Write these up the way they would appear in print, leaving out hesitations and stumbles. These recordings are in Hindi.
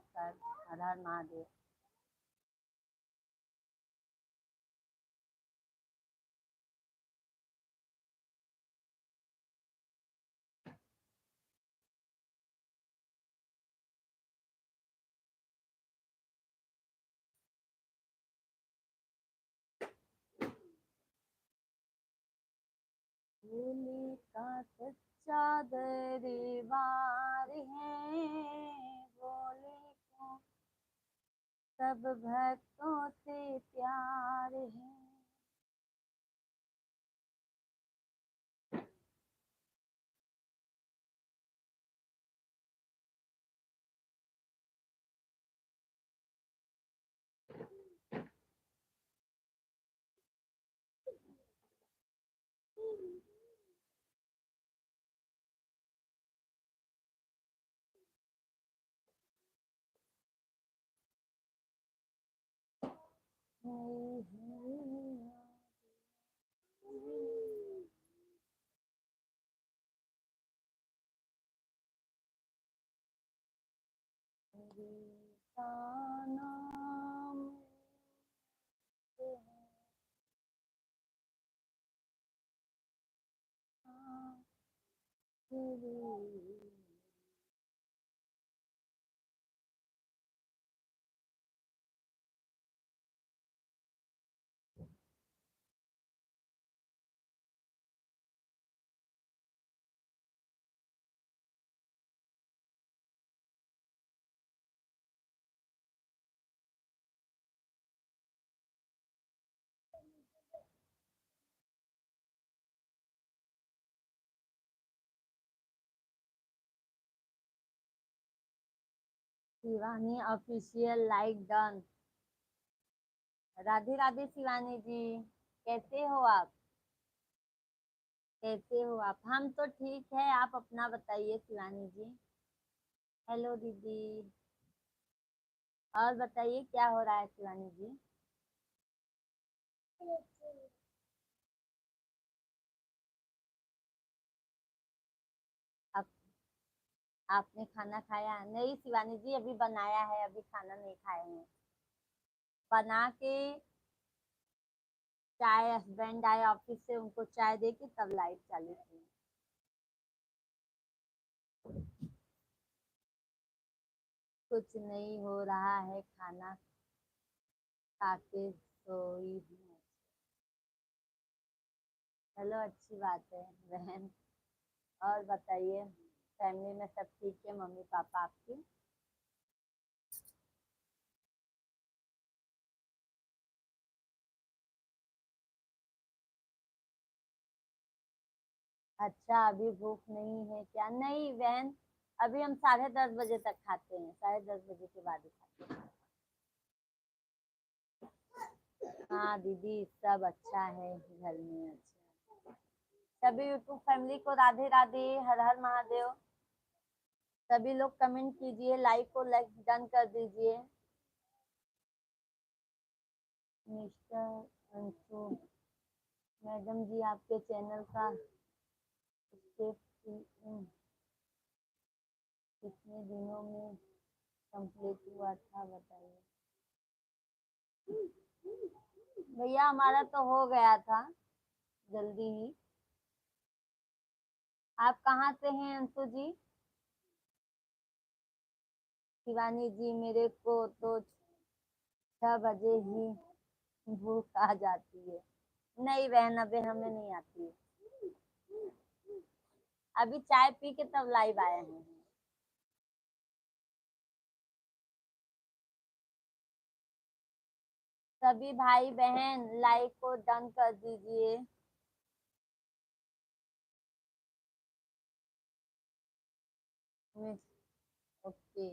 नमस्कार। हर हर महादेव। भोले का सच्चा दरबार है, भोले को सब भक्तों से प्यार है। का नाम Shivani official like done. Radhe Radhe Shivani ji, कैसे हो आप? कैसे हो आप? हम तो ठीक है, आप अपना बताइए शिवानी जी। हेलो दीदी। और बताइए क्या हो रहा है शिवानी जी? आप आपने खाना खाया? नहीं शिवानी जी, अभी बनाया है, अभी खाना नहीं खाए हैं। बना के चाय, हस्बैंड आए ऑफिस से, उनको चाय दे के तब लाइट चालू की। कुछ नहीं हो रहा है, खाना खा के सोई हूँ। चलो अच्छी बात है बहन। और बताइए, फैमिली में सब ठीक है? मम्मी पापा आपकी? अच्छा, अभी भूख नहीं है क्या? नहीं बहन, अभी हम 10:30 बजे तक खाते हैं, 10:30 बजे के बाद ही खाते हैं। हाँ दीदी, सब अच्छा है घर में, अच्छा। सभी यूट्यूब फैमिली को राधे राधे, हर हर महादेव। सभी लोग कमेंट कीजिए, लाइक को लाइक डन कर दीजिए। मिस्टर अंशु मैडम जी, आपके चैनल का स्टेप कितने दिनों में कंप्लीट हुआ था बताइए। भैया हमारा तो हो गया था जल्दी ही। आप कहाँ से हैं अंशु जी? शिवानी जी, मेरे को तो 6 बजे ही भूख आ जाती है। नहीं बहन, अभी हमें नहीं आती है। अभी चाय पी के तब लाइव आए हैं। सभी भाई बहन लाइक को डन कर दीजिए। ओके।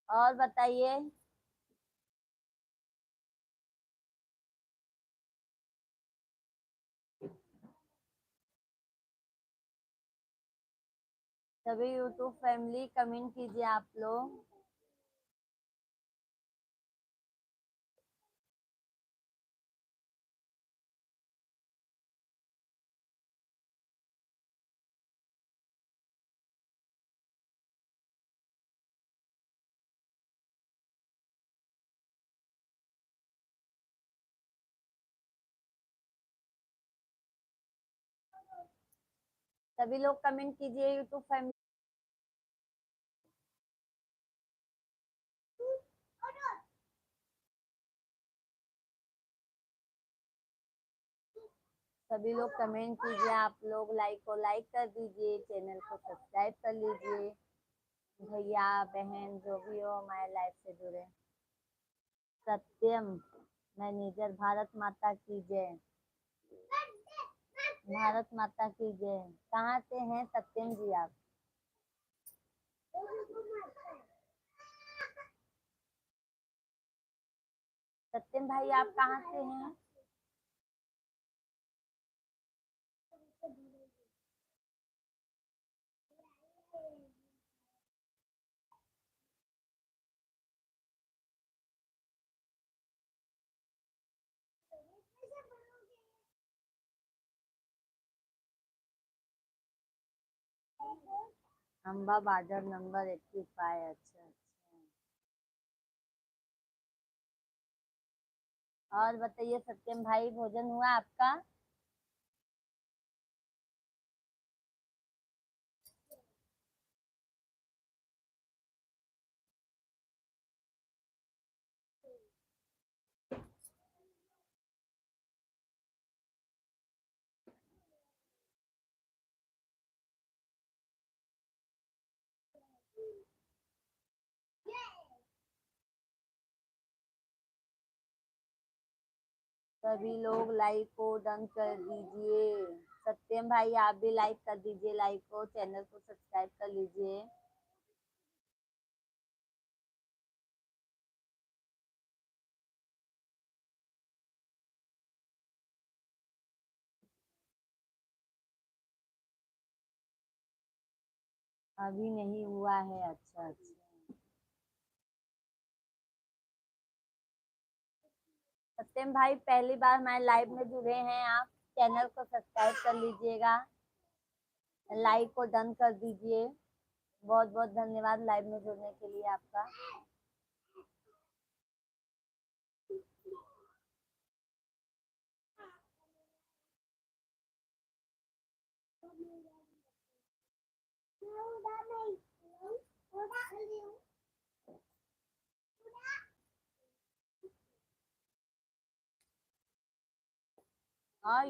और बताइए। सभी यूट्यूब फैमिली कमेंट कीजिए आप लोग। सभी लोग कमेंट कीजिए यूट्यूब फैमिली। सभी लोग कमेंट कीजिए, आप लोग लाइक को लाइक कर दीजिए, चैनल को सब्सक्राइब कर लीजिए। भैया बहन जो भी हो हमारे लाइफ से जुड़े। सत्यम मैनेजर, भारत माता की जय। भारत माता की जय। कहाँ से हैं सत्यम जी आप? सत्यम भाई आप कहाँ से हैं? Amba border number 85। अच्छा अच्छा। और बताइए सत्यम भाई, भोजन हुआ आपका? सभी लोग लाइक को डन कर दीजिए। सत्यम भाई आप भी लाइक कर दीजिए, लाइक को, चैनल को सब्सक्राइब कर लीजिए। अभी नहीं हुआ है? अच्छा अच्छा। सत्यम भाई पहली बार हमारे लाइव में जुड़े हैं आप, चैनल को सब्सक्राइब कर लीजिएगा, लाइक को डन कर दीजिए। बहुत बहुत धन्यवाद लाइव में जुड़ने के लिए आपका। और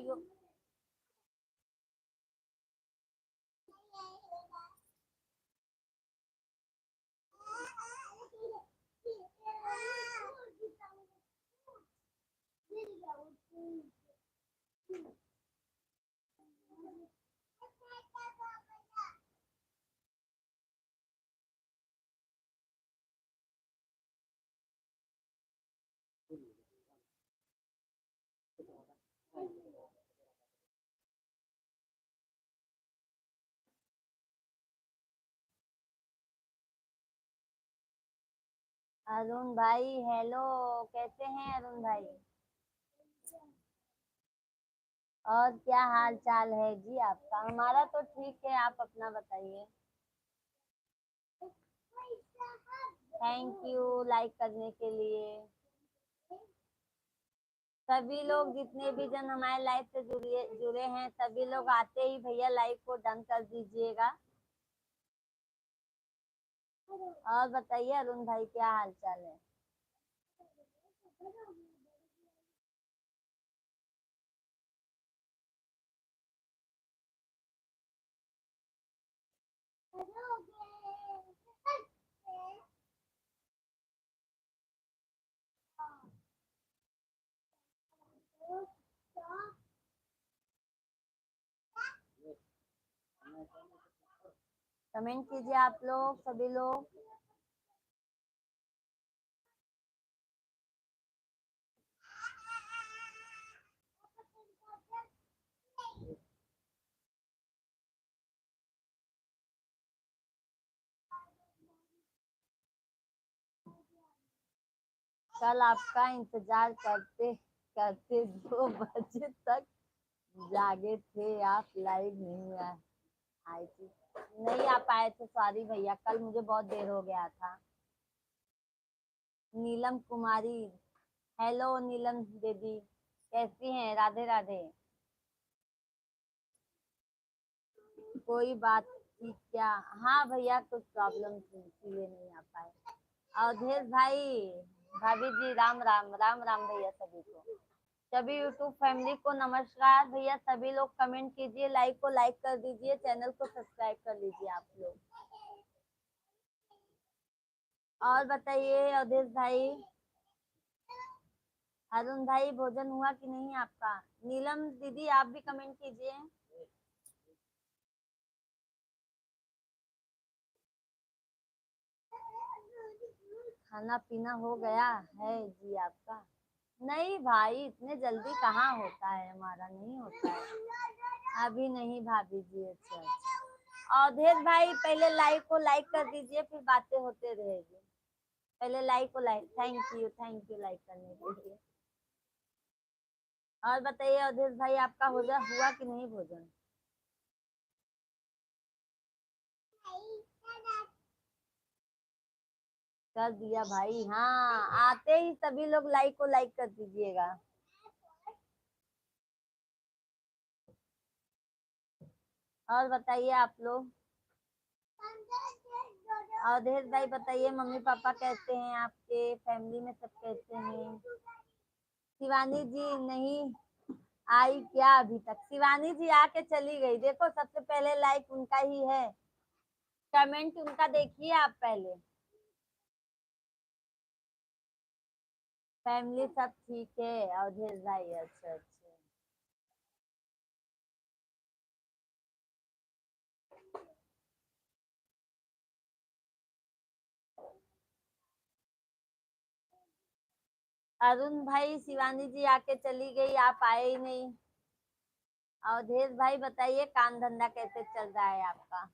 अरुण भाई हेलो, कैसे हैं अरुण भाई? और क्या हाल चाल है जी आपका? हमारा तो ठीक है, आप अपना बताइए। थैंक यू लाइक करने के लिए। सभी लोग जितने भी जन हमारे लाइव से जुड़े हैं, सभी लोग आते ही भैया लाइव को डन कर दीजिएगा। और बताइए अरुण भाई क्या हाल चाल है? कमेंट कीजिए आप लोग, सभी लोग। कल आपका इंतजार करते करते 2 बजे तक जागे थे आप, लाइव नहीं आई थी। नहीं आ पाए थे, सॉरी भैया, कल मुझे बहुत देर हो गया था। नीलम कुमारी, हेलो नीलम दीदी, कैसी हैं? राधे राधे। कोई बात थी क्या? हाँ भैया, कुछ प्रॉब्लम थी इसलिए नहीं आ पाए। अवधेश भाई, भाभी जी, राम राम, राम राम भैया सभी को। सभी यूट्यूब फैमिली को नमस्कार भैया। सभी लोग कमेंट कीजिए, लाइक को लाइक कर दीजिए, चैनल को सब्सक्राइब कर लीजिए आप लोग। और बताइए अवधेश भाई, अरुण भाई, भोजन हुआ कि नहीं आपका? नीलम दीदी, आप भी कमेंट कीजिए। खाना पीना हो गया है जी आपका? नहीं भाई, इतने जल्दी कहाँ होता है, हमारा नहीं होता है अभी नहीं भाभी जी। अच्छा अच्छा। अवधेश भाई, पहले लाइक को लाइक कर दीजिए, फिर बातें होते रहेगी। पहले लाइक को लाइक, थैंक यू लाइक करने के लिए। और बताइए अवधेश भाई, आपका हो जा हुआ कि नहीं भोजन? कर दिया भाई। हाँ, आते ही सभी लोग लाइक को लाइक कर दीजिएगा। और बताइए आप लोग। अवधेश भाई बताइए, मम्मी पापा कैसे हैं आपके? फैमिली में सब कैसे हैं? शिवानी जी नहीं आई क्या अभी तक? शिवानी जी आके चली गई। देखो, सबसे पहले लाइक उनका ही है, कमेंट उनका देखिए आप पहले। फैमिली सब ठीक है अवधेश भाई? अच्छा अच्छा। अरुण भाई, शिवानी जी आके चली गई, आप आए ही नहीं। अवधेश भाई बताइए, काम धंधा कैसे चल रहा है आपका?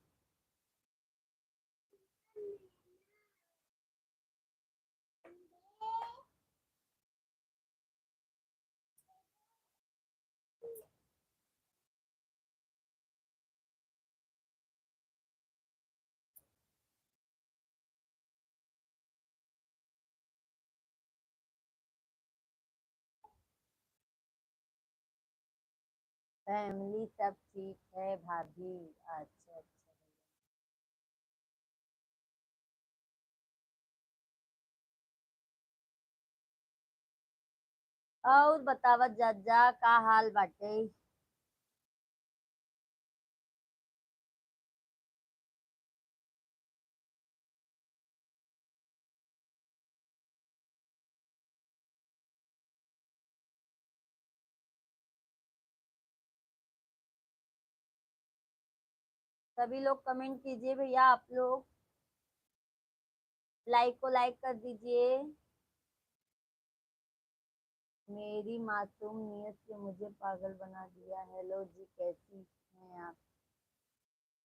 फैमिली सब ठीक है भाभी। अच्छा अच्छा। और बतावा जज्जा का हाल बाटे? सभी लोग कमेंट कीजिए भैया आप लोग, लाइक को लाइक कर दीजिए। मेरी मासूम नीयत से मुझे पागल बना दिया। हेलो जी, कैसी हैं आप?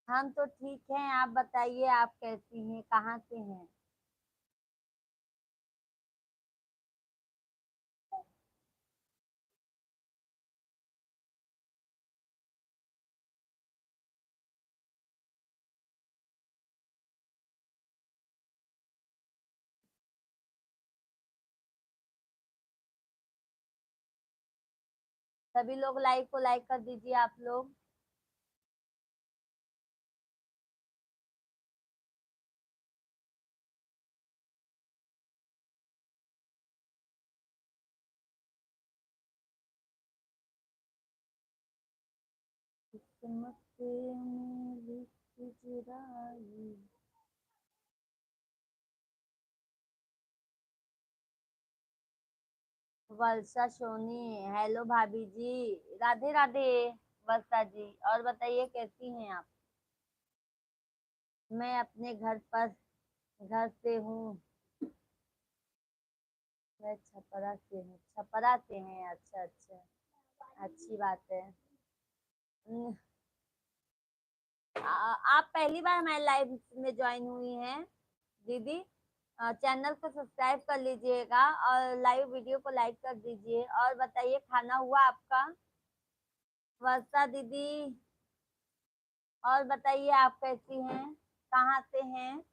हम तो ठीक हैं, आप बताइए आप कैसी हैं, कहाँ से हैं? सभी लोग लाइक को लाइक कर दीजिए आप लोग। किस्मत से मेरी चुराई। वर्षा सोनी, हेलो भाभी जी, राधे राधे। वर्षा जी, और बताइए कैसी हैं आप? मैं अपने घर पर, घर से हूँ। मैं छपरा से हूँ। छपरा से हैं? अच्छा अच्छा, अच्छी बात है। न- आप पहली बार हमारे लाइव में ज्वाइन हुई हैं दीदी? चैनल को सब्सक्राइब कर लीजिएगा और लाइव वीडियो को लाइक कर दीजिए। और बताइए, खाना हुआ आपका? वर्षा दीदी, और बताइए आप कैसी हैं, कहाँ से हैं?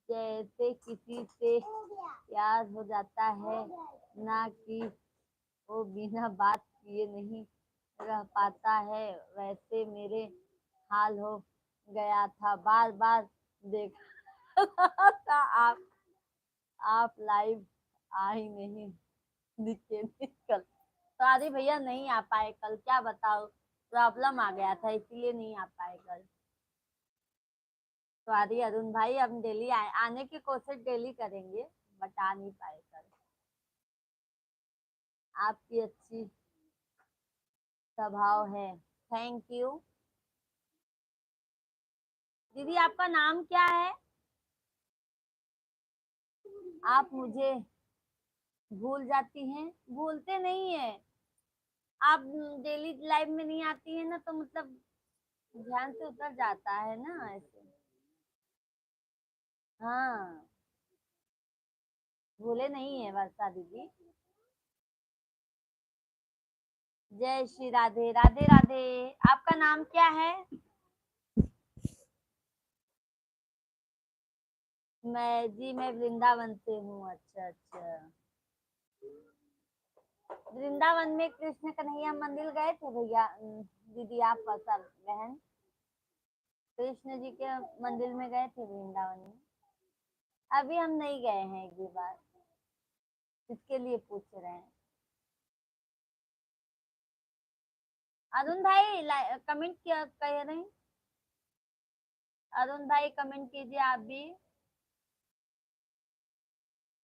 जैसे किसी से प्यार हो जाता है ना, कि वो बिना बात किए नहीं रह पाता है, वैसे मेरे हाल हो गया था। बार बार देख था आप लाइव आ ही नहीं दिखे थे कल। सॉरी भैया, नहीं आ पाए कल, क्या बताओ, प्रॉब्लम आ गया था इसीलिए नहीं आ पाए कल। सॉरी अरुण भाई, हम डेली आने की कोशिश डेली करेंगे, बट आ नहीं पाए कल। आपकी अच्छी स्वभाव है, थैंक यू। दीदी आपका नाम क्या है? आप मुझे भूल जाती हैं? भूलते नहीं है, आप डेली लाइव में नहीं आती है ना, तो मतलब ध्यान से उतर जाता है ना ऐसे। हाँ, भूले नहीं है वर्षा दीदी। जय श्री राधे, राधे राधे। आपका नाम क्या है? मैं वृंदावन से हूँ। अच्छा अच्छा, वृंदावन में कृष्ण कन्हैया मंदिर गए थे भैया? दीदी आप वर्षा बहन, कृष्ण जी के मंदिर में गए थे वृंदावन में? अभी हम नहीं गए हैं, एक भी बार, इसके लिए पूछ रहे हैं। अरुण भाई कमेंट क्या कह रहे हैं? अरुण भाई कमेंट कीजिए आप भी।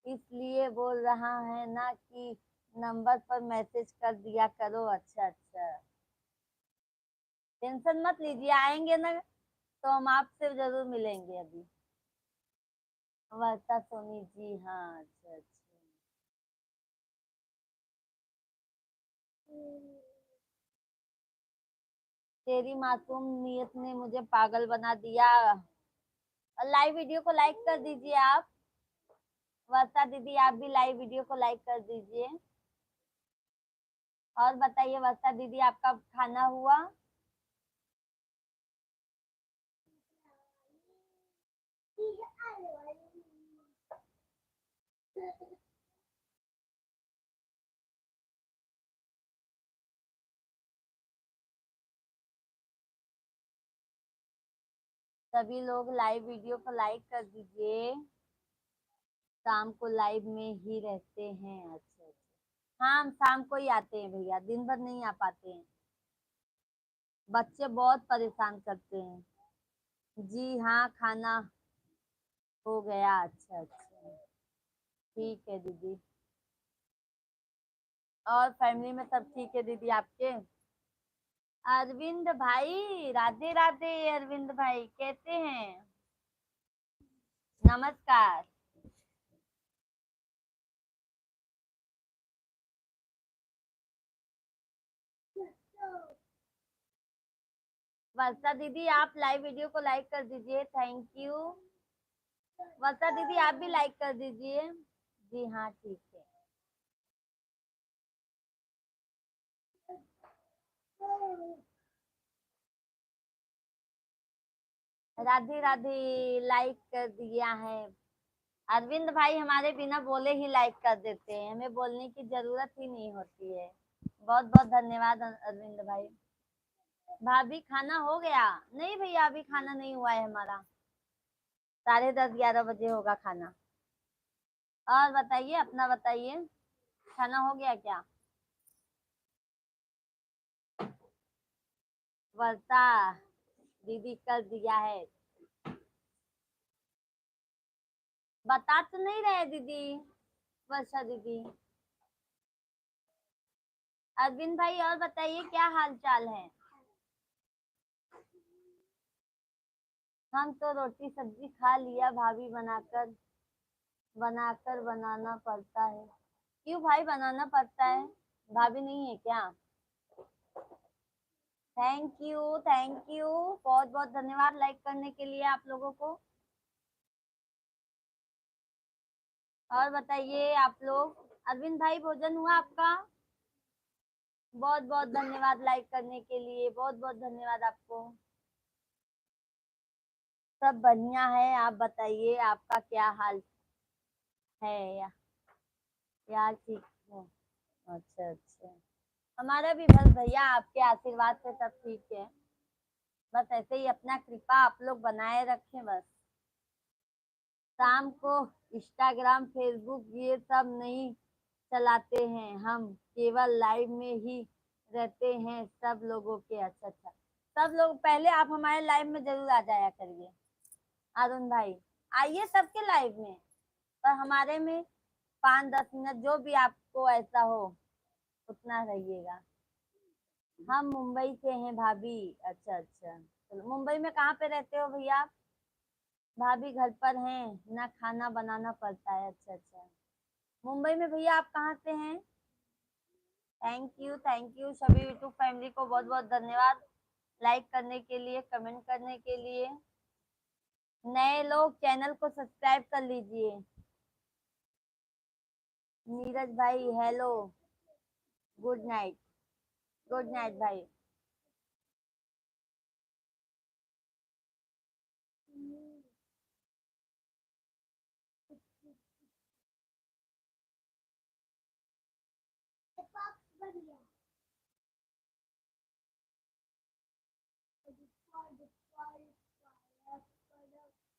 इसलिए बोल रहा है ना कि नंबर पर मैसेज कर दिया करो। अच्छा अच्छा, टेंशन मत लीजिए, आएंगे ना तो हम आपसे जरूर मिलेंगे अभी। वर्षा सोनी जी, हाँ अच्छा अच्छा। तेरी मासूम नीयत ने मुझे पागल बना दिया। लाइव वीडियो को लाइक कर दीजिए आप। वर्षा दीदी आप भी लाइव वीडियो को लाइक कर दीजिए। और बताइए वर्षा दीदी, आपका खाना हुआ? सभी लोग लाइव वीडियो को लाइक कर दीजिए। शाम को लाइव में ही रहते हैं? अच्छा अच्छा, हाँ हम शाम को ही आते हैं भैया, दिन भर नहीं आ पाते हैं, बच्चे बहुत परेशान करते हैं। जी हाँ, खाना हो गया। अच्छा अच्छा, ठीक है दीदी। और फैमिली में सब ठीक है दीदी आपके? अरविंद भाई, राधे राधे। अरविंद भाई कैसे हैं? नमस्कार। वर्षा दीदी आप लाइव वीडियो को लाइक कर दीजिए, थैंक यू। वर्षा दीदी आप भी लाइक कर दीजिए। जी हाँ ठीक है। राधे राधे, लाइक कर दिया है। अरविंद भाई हमारे बिना बोले ही लाइक कर देते हैं, हमें बोलने की जरूरत ही नहीं होती है। बहुत बहुत धन्यवाद अरविंद भाई। भाभी खाना हो गया? नहीं भैया, अभी खाना नहीं हुआ है हमारा, 10:30 11 बजे होगा खाना। और बताइए, अपना बताइए, खाना हो गया क्या? वर्षा दीदी कर दिया है। बता तो नहीं रहे दीदी, वर्षा दीदी। अरविंद भाई और बताइए क्या हाल चाल है? हम तो रोटी सब्जी खा लिया, भाभी बनाकर बनाकर बनाना पड़ता है। क्यों भाई बनाना पड़ता है, भाभी नहीं है क्या? थैंक यू, थैंक यू, बहुत बहुत धन्यवाद लाइक करने के लिए आप लोगों को। और बताइए आप लोग, अरविंद भाई भोजन हुआ आपका? बहुत बहुत धन्यवाद लाइक करने के लिए, बहुत बहुत धन्यवाद आपको। सब बढ़िया है, आप बताइए आपका क्या हाल है? या यार ठीक है। अच्छा अच्छा, हमारा भी बस भैया आपके आशीर्वाद से सब ठीक है। बस ऐसे ही अपना कृपा आप लोग बनाए रखें बस। शाम को इंस्टाग्राम फेसबुक ये सब नहीं चलाते हैं हम, केवल लाइव में ही रहते हैं सब लोगों के। अच्छा अच्छा, सब लोग पहले आप हमारे लाइव में जरूर आ जाया करिए। अरुण भाई आइए सबके लाइव में, पर हमारे में 5-10 मिनट जो भी आपको ऐसा हो उतना रहिएगा। हम मुंबई से हैं भाभी। अच्छा अच्छा, चलो मुंबई में कहाँ पे रहते हो भैया आप? भाभी घर पर हैं ना, खाना बनाना पड़ता है। अच्छा अच्छा, मुंबई में भैया आप कहाँ से हैं? थैंक यू सभी यूट्यूब फैमिली को बहुत बहुत धन्यवाद लाइक करने के लिए, कमेंट करने के लिए। नए लोग चैनल को सब्सक्राइब कर लीजिए। नीरज भाई hello, good night. Good night भाई।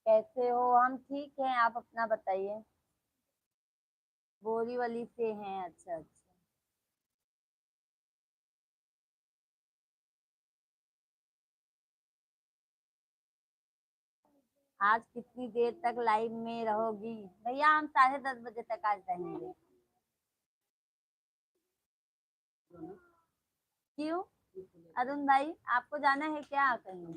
कैसे हो? हम ठीक हैं, आप अपना बताइए। बोरीवली से हैं, अच्छा अच्छा। आज कितनी देर तक लाइव में रहोगी? भैया हम 10:30 बजे तक आज रहेंगे। क्यों अरुण भाई, आपको जाना है क्या कहीं?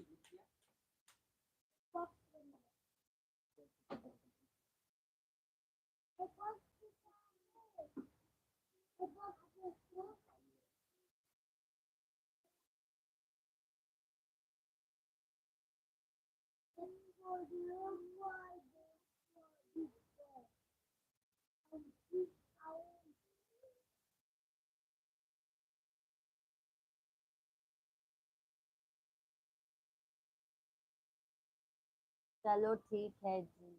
चलो ठीक है जी।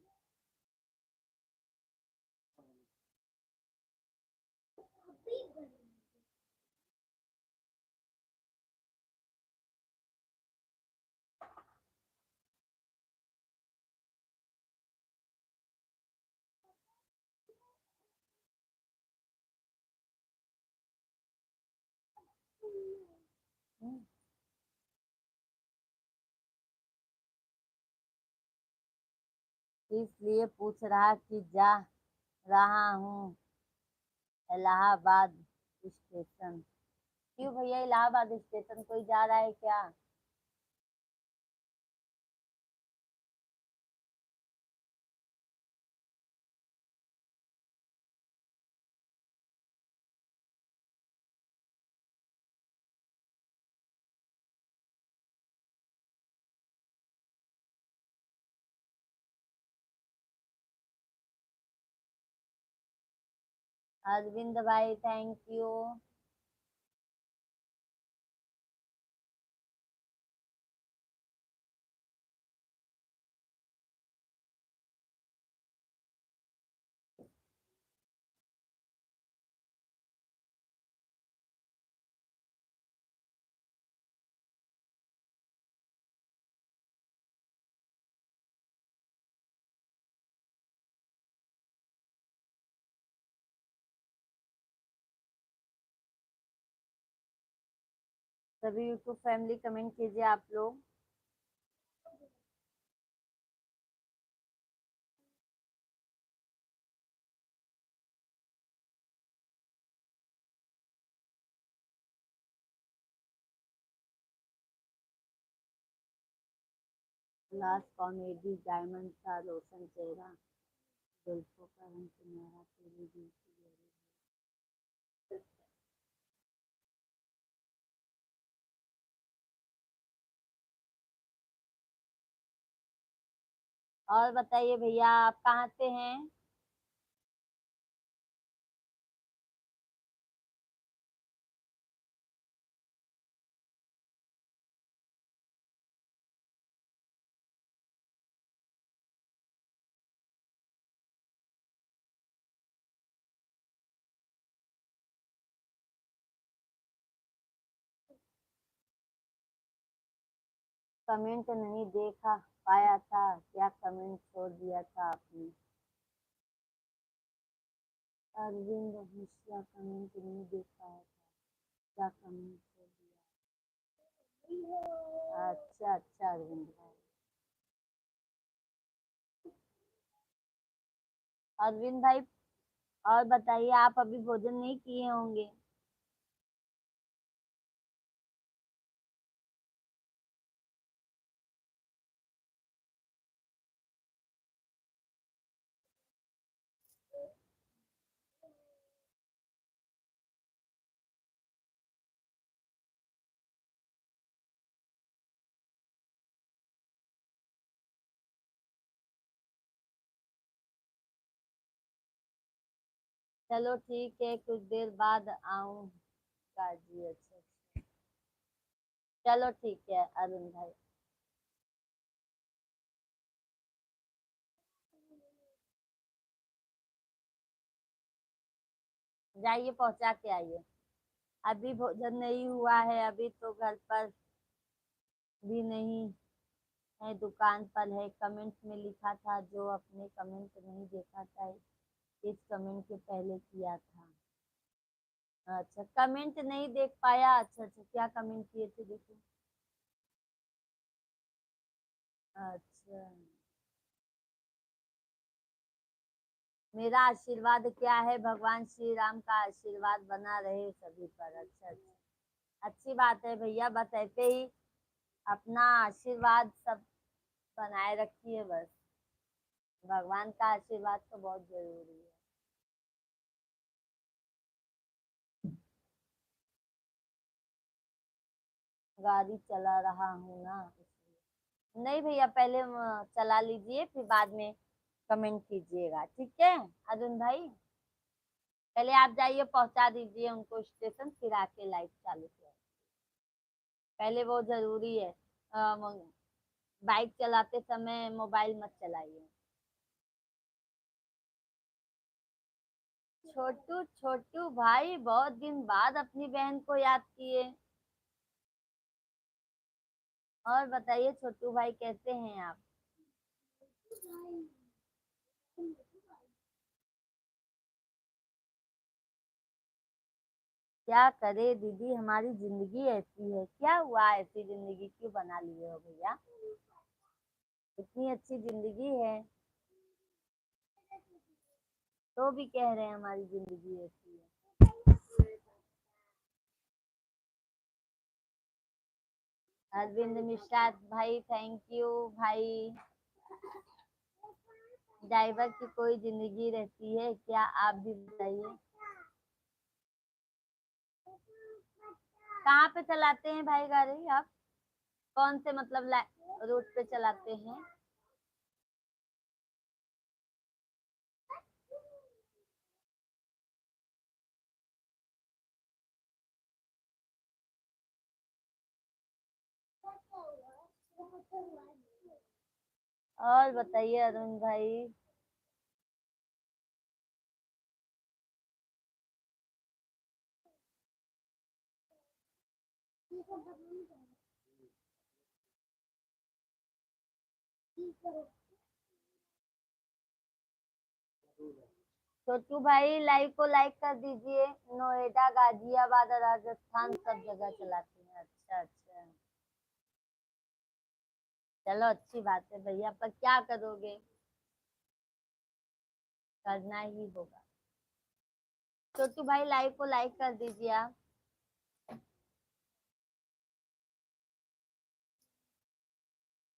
इसलिए पूछ रहा कि जा रहा हूँ इलाहाबाद स्टेशन। क्यों भैया, इलाहाबाद स्टेशन कोई जा रहा है क्या? अरविंद भाई थैंक यू। सभी यूट्यूब फैमिली कमेंट कीजिए आप लोग। लास्ट कॉमेडी डायमंड था रोशन चेहरा, जुल्फों का रंग सुनहरा, तेरी दिल की गहरी। और बताइए भैया आप कहाँ से हैं? कमेंट नहीं देखा पाया था, क्या कमेंट छोड़ दिया था आपने? अरविंद मिश्रा कमेंट नहीं देख पाया था, क्या कमेंट छोड़ दिया? अच्छा अच्छा अरविंद भाई। अरविंद भाई और बताइए, आप अभी भोजन नहीं किए होंगे? चलो ठीक है, कुछ देर बाद आऊंगा जी। अच्छा अच्छा। चलो ठीक है अरुण भाई। जाइए पहुंचा के आइए। अभी भोजन नहीं हुआ है, अभी तो घर पर भी नहीं है, दुकान पर है। कमेंट में लिखा था, जो अपने कमेंट नहीं देखा था इस कमेंट के पहले किया था। अच्छा, कमेंट नहीं देख पाया। अच्छा अच्छा, क्या कमेंट किए थे देखो। अच्छा, मेरा आशीर्वाद क्या है, भगवान श्री राम का आशीर्वाद बना रहे सभी पर। अच्छा अच्छा, अच्छी बात है भैया, बस ऐसे ही अपना आशीर्वाद सब बनाए रखिए बस। भगवान का आशीर्वाद तो बहुत जरूरी है। गाड़ी चला रहा हूँ ना इसलिए। नहीं भैया, पहले चला लीजिए, फिर बाद में कमेंट कीजिएगा, ठीक है अरुण भाई? पहले आप जाइए, पहुंचा दीजिए उनको स्टेशन, फिर आके लाइव चालू किया। पहले वो जरूरी है। बाइक चलाते समय मोबाइल मत चलाइए। छोटू छोटू भाई बहुत दिन बाद अपनी बहन को याद किए। और बताइए छोटू भाई, कैसे हैं आप? क्या करे दीदी, हमारी जिंदगी ऐसी है। क्या हुआ, ऐसी जिंदगी क्यों बना लिए हो भैया? इतनी अच्छी जिंदगी है, तो भी कह रहे हैं हमारी जिंदगी ऐसी है। अरविंद मिश्रा भाई, थैंक यू भाई। ड्राइवर की कोई जिंदगी रहती है क्या, आप भी बताइए। कहाँ पे चलाते हैं भाई गाड़ी आप? कौन से मतलब रूट पे चलाते हैं? और बताइए अरुण भाई। छोटू भाई, लाइव को लाइक कर दीजिए। नोएडा, गाजियाबाद और राजस्थान सब जगह चलाते हैं। अच्छा अच्छा, चलो अच्छी बात है भैया, पर क्या करोगे, करना ही होगा। छोटू भाई, लाइव को लाइक कर दीजिए आप।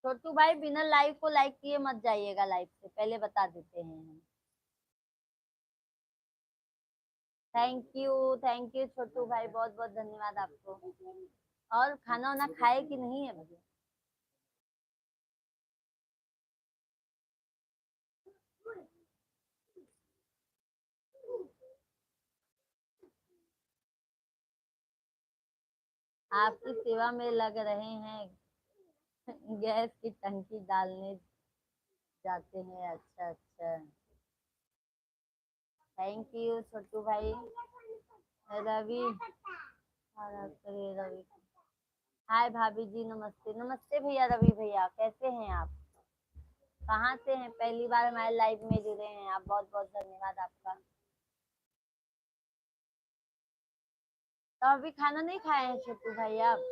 छोटू भाई, बिना लाइव को लाइक किए मत जाइएगा लाइव से, पहले बता देते हैं हम। थैंक यू छोटू भाई, बहुत बहुत धन्यवाद आपको। और खाना वाना खाए कि नहीं है भैया? आपकी सेवा में लग रहे हैं, गैस की टंकी डालने जाते हैं। अच्छा अच्छा, थैंक यू छोटू भाई। रवि, और रवि हाय भाभी जी, नमस्ते। नमस्ते भैया, रवि भैया, कैसे हैं आप? कहाँ से हैं? पहली बार हमारे लाइव में जुड़े हैं आप, बहुत बहुत धन्यवाद आपका। तो अभी खाना नहीं खाए हैं छोटू भाई आप?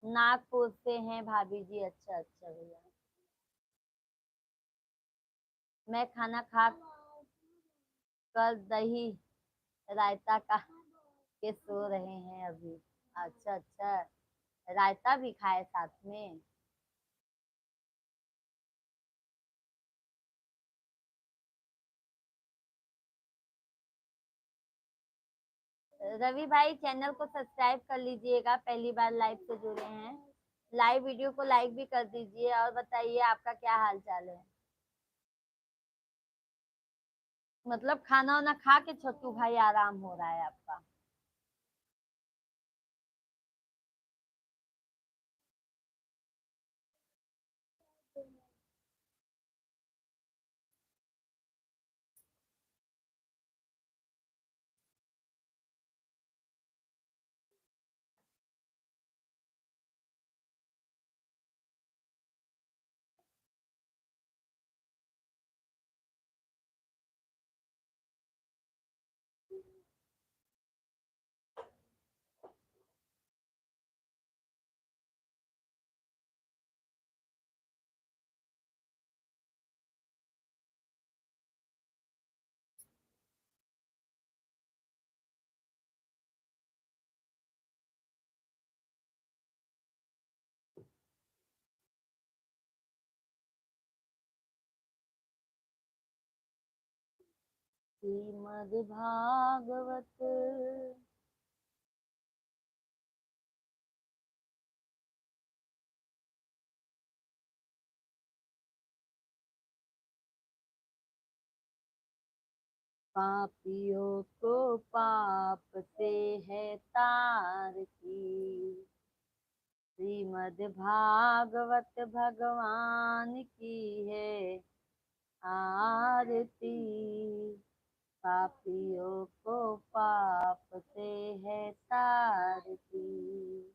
नागपुर से हैं भाभी जी, अच्छा अच्छा भैया। मैं खाना खा कर दही रायता का के सो रहे हैं अभी। अच्छा अच्छा, रायता भी खाए साथ में। रवि भाई, चैनल को सब्सक्राइब कर लीजिएगा, पहली बार लाइव से जुड़े हैं। लाइव वीडियो को लाइक भी कर दीजिए, और बताइए आपका क्या हाल चाल है? मतलब खाना वाना खा के छोटू भाई आराम हो रहा है आपका? श्रीमद् भागवत पापियों को पाप से है तार की। श्रीमद् भागवत भगवान की है आरती। पापियों को पाप से है तार की।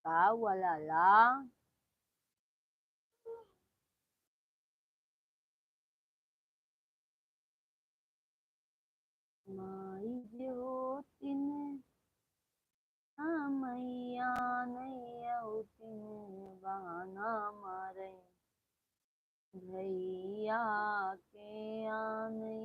का वाला ला। माई ज्योतिन मैया नैया उतिन बहाना मारे भैया के आने।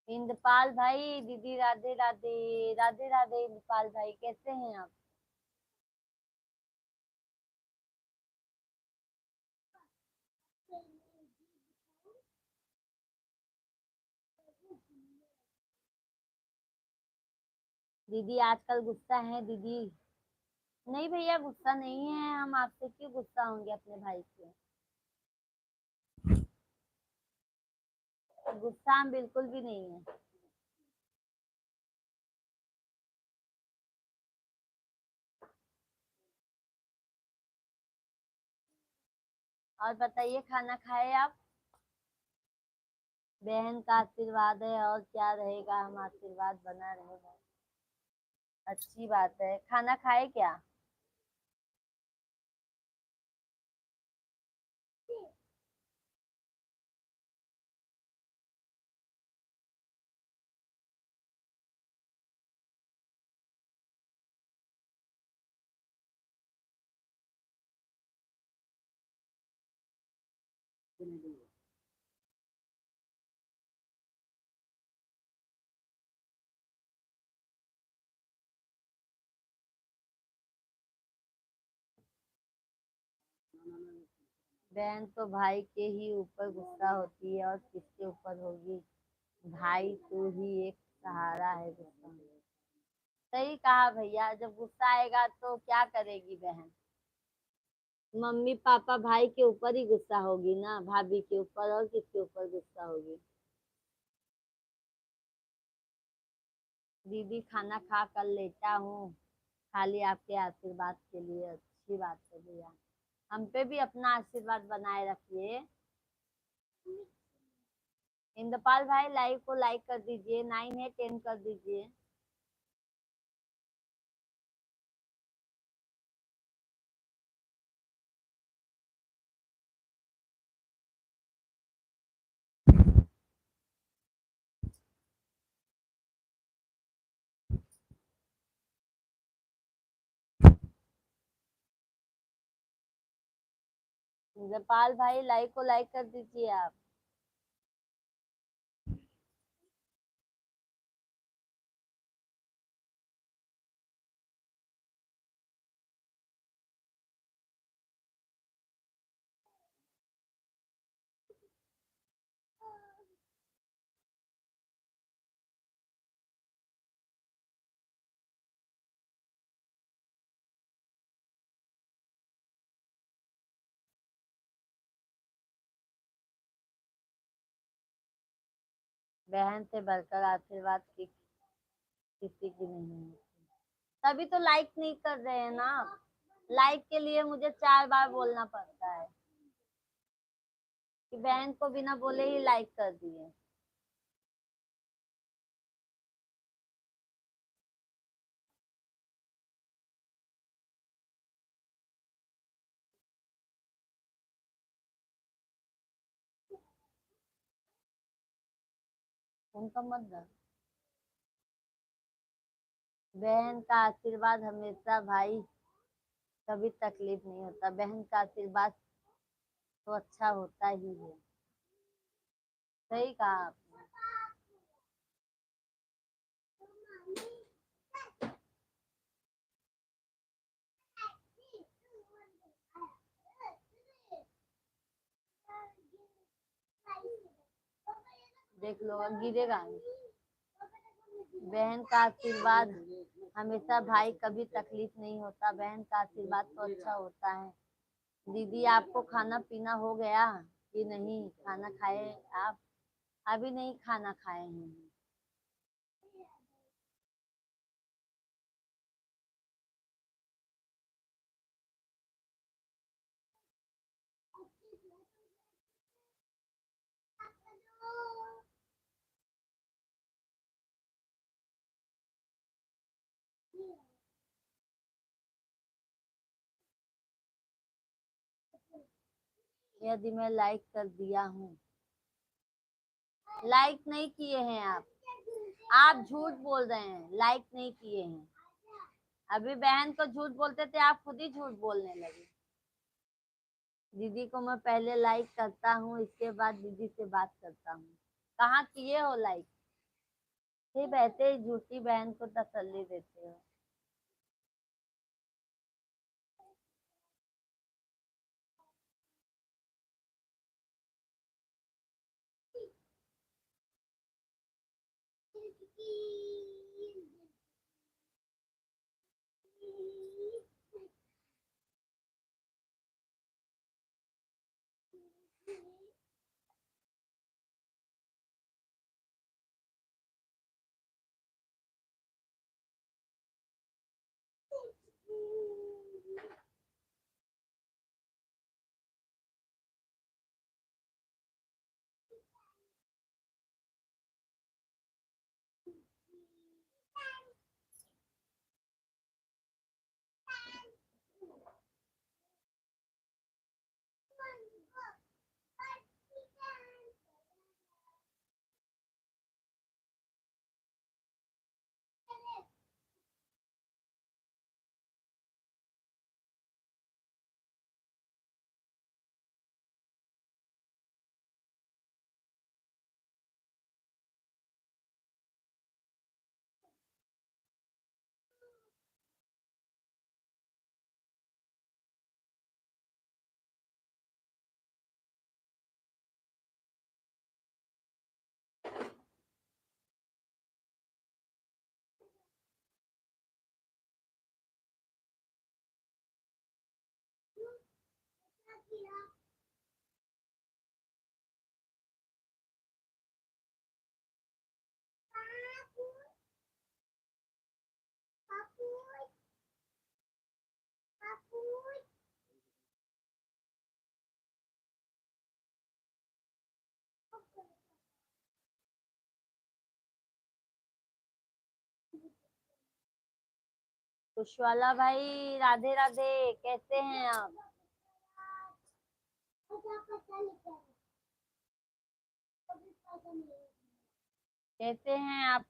इंद्रपाल भाई, दीदी राधे राधे। राधे राधे इंद्रपाल भाई, कैसे हैं आप? दीदी आजकल गुस्सा है दीदी? नहीं भैया, गुस्सा नहीं है, हम आपसे क्यों गुस्सा होंगे अपने भाई से। गुस्सा हम बिल्कुल भी नहीं है। और बताइए, खाना खाए आप? बहन का आशीर्वाद है, और क्या रहेगा, हम आशीर्वाद बना रहेगा। अच्छी बात है। खाना खाए क्या? बहन तो भाई के ही ऊपर गुस्सा होती है, और किसके ऊपर होगी। भाई तो ही एक सहारा है गुस्सा में। सही कहा भैया, जब गुस्सा आएगा तो क्या करेगी बहन। मम्मी पापा भाई के ऊपर ही गुस्सा होगी ना, भाभी के ऊपर और किसके ऊपर गुस्सा होगी। दीदी खाना खा कर लेटा हूँ, खाली आपके आशीर्वाद के लिए। अच्छी बात है भैया, हम पे भी अपना आशीर्वाद बनाए रखिए। इंद्रपाल भाई, लाइव को लाइक कर दीजिए, 9 है 10 कर दीजिए। इंद्रपाल भाई, लाइव को लाइक कर दीजिए आप। बहन से बढ़कर आशीर्वाद की किसी की नहीं है। तभी तो लाइक नहीं कर रहे हैं ना आप। लाइक के लिए मुझे 4 बार बोलना पड़ता है कि बहन को बिना बोले ही लाइक कर दिए। उनका मत डर। बहन का आशीर्वाद हमेशा भाई, कभी तकलीफ नहीं होता। बहन का आशीर्वाद तो अच्छा होता ही है। सही कहा आपने। देख लो, गिरेगा नहीं। बहन का आशीर्वाद हमेशा भाई, कभी तकलीफ नहीं होता। बहन का आशीर्वाद तो अच्छा होता है। दीदी आपको खाना पीना हो गया कि नहीं? खाना खाए आप? अभी नहीं खाना खाए हैं। यदि मैं लाइक कर दिया हूँ, लाइक नहीं किए हैं आप। आप झूठ बोल रहे हैं, लाइक नहीं किए हैं। अभी बहन को झूठ बोलते थे, आप खुद ही झूठ बोलने लगे। दीदी को मैं पहले लाइक करता हूँ, इसके बाद दीदी से बात करता हूँ। कहाँ किए हो लाइक? फिर बहते झूठी बहन को तसल्ली देते हो। खुशवाला भाई राधे राधे, कैसे हैं आप? कैसे हैं आप?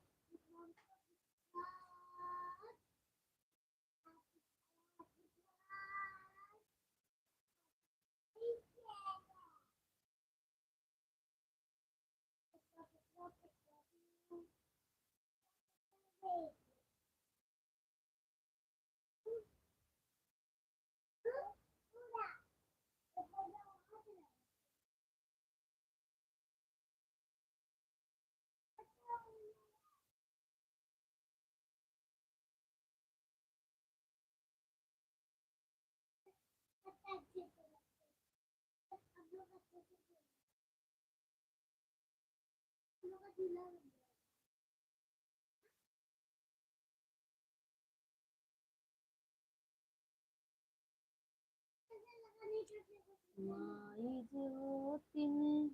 माई ज्योतिन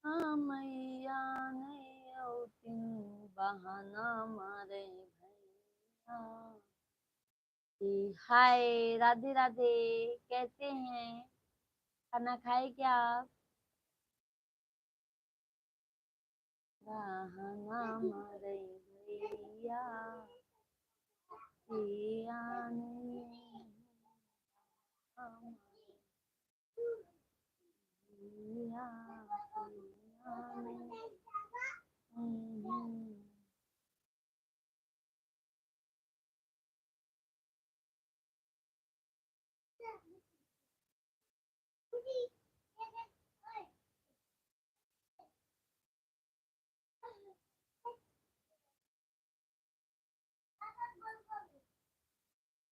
हाँ मैया नहीं औतिन बहाना मारे भैया। हाय राधे राधे, कैसे हैं? खाना खाए क्या आप? बहाना मारे भैया, पिया नहीं हमारे भैया, पिया नहीं।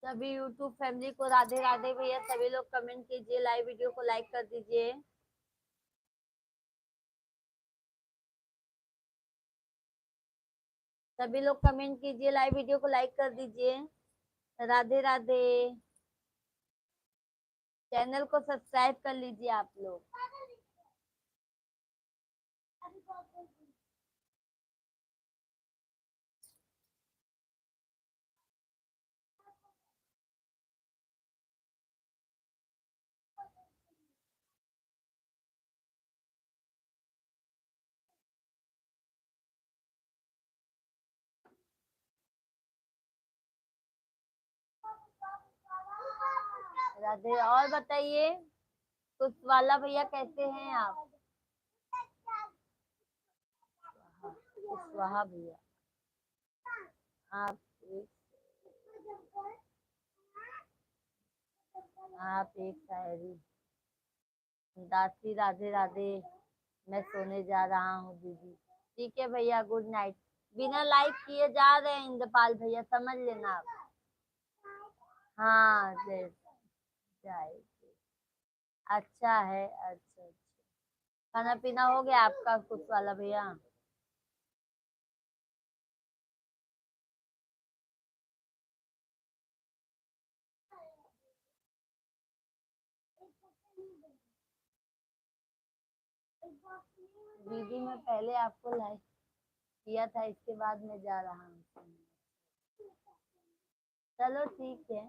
सभी यूट्यूब फैमिली को राधे राधे भैया। सभी लोग कमेंट कीजिए, लाइव वीडियो को लाइक कर दीजिए। सभी लोग कमेंट कीजिए, लाइव वीडियो को लाइक कर दीजिए। राधे राधे। चैनल को सब्सक्राइब कर लीजिए आप लोग। राधे। और बताइए कुशवाला भैया, कैसे हैं आप? कुशवाहा भैया। आप आप एक शायरी। दासी राधे राधे। मैं सोने जा रहा हूँ दीदी। ठीक है भैया, गुड नाइट। बिना लाइक किए जा रहे हैं इंद्रपाल भैया, समझ लेना आप। हाँ जय जय। अच्छा है, अच्छा अच्छा। खाना पीना हो गया आपका कुछ वाला भैया? दीदी मैं पहले आपको लाइक किया था, इसके बाद मैं जा रहा हूँ। चलो ठीक है।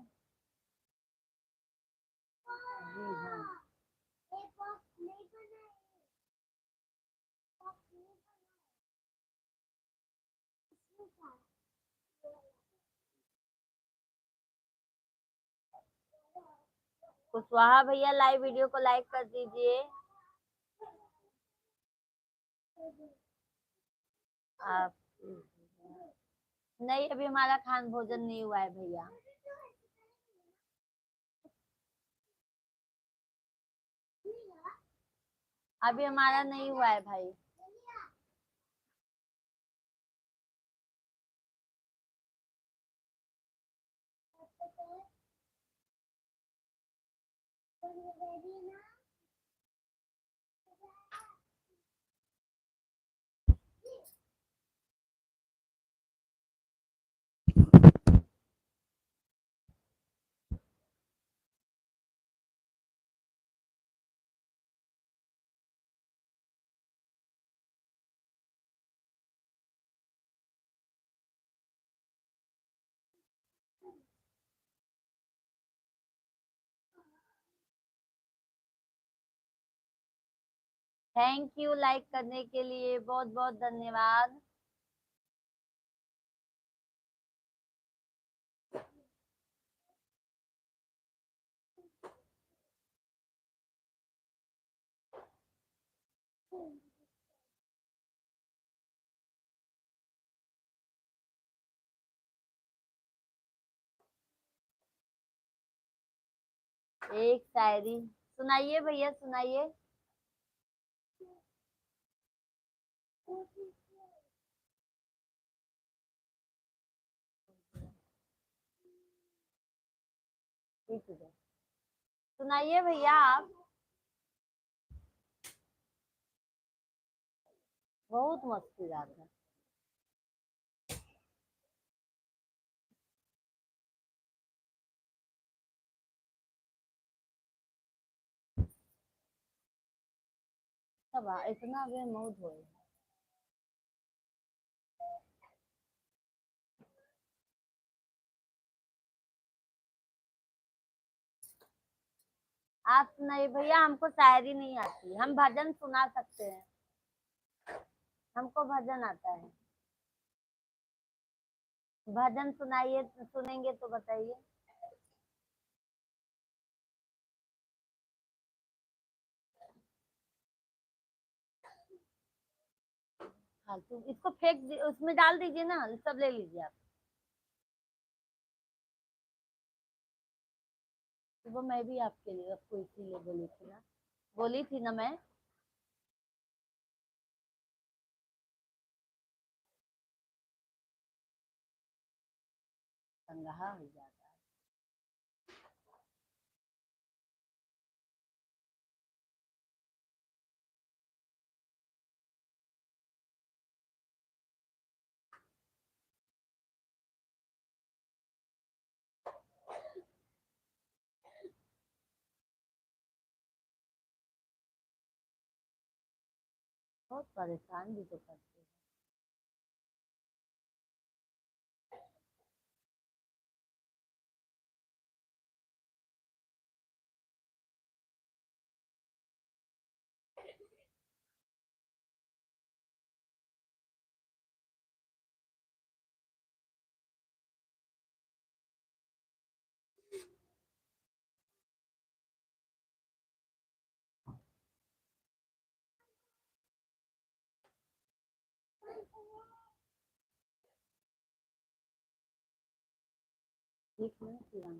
जी हाँ। कुशवाहा भैया लाइव वीडियो को लाइक कर दीजिए आप। नहीं, अभी हमारा खान भोजन नहीं हुआ है भैया। अभी हमारा नहीं हुआ है भाई। थैंक यू लाइक करने के लिए, बहुत बहुत धन्यवाद। एक शायरी सुनाइए भैया, सुनाइए। ठीक है, सुनाइए भैया आप। बहुत मस्तीदार है। सब इतना बेमौत हो। आप सुनाइए भैया, हमको शायरी नहीं आती, हम भजन सुना सकते हैं। हमको भजन आता है। भजन सुनाइए, सुनेंगे तो बताइए। हाँ तो इसको उसमें डाल दीजिए ना, सब ले लीजिए आप। सुबह मैं भी आपके लिए आपको इसीलिए बोली थी ना, बोली थी ना मैं। संगहा हो जाता है। बहुत परेशान भी तो करते हैं। देख लो श्री राम।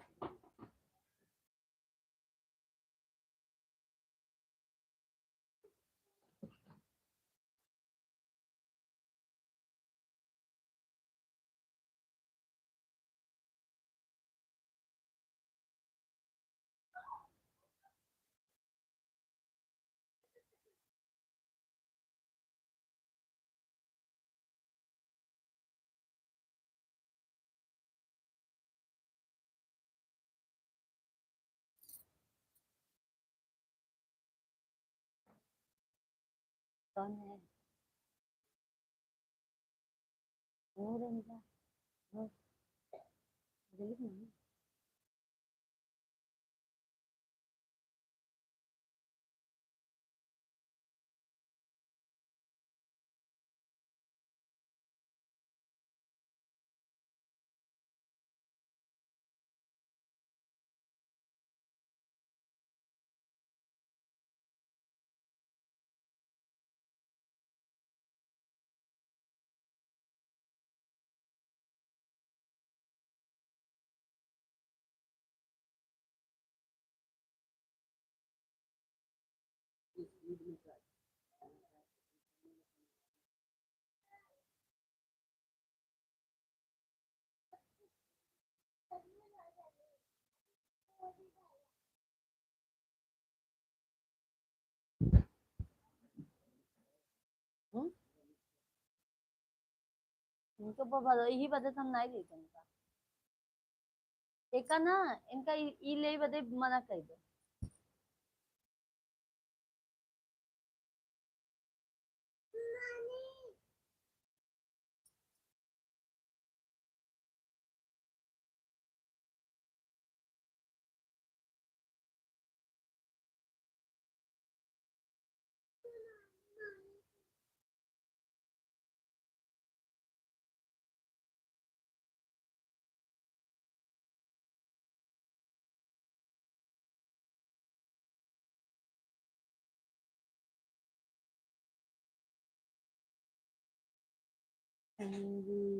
कौन है? नूर इनका नूर दिलीप नहीं। इनको यही बदे तो हम नहीं लेते इनका। एक ना इनका ई ले बदे मना कर दो। जी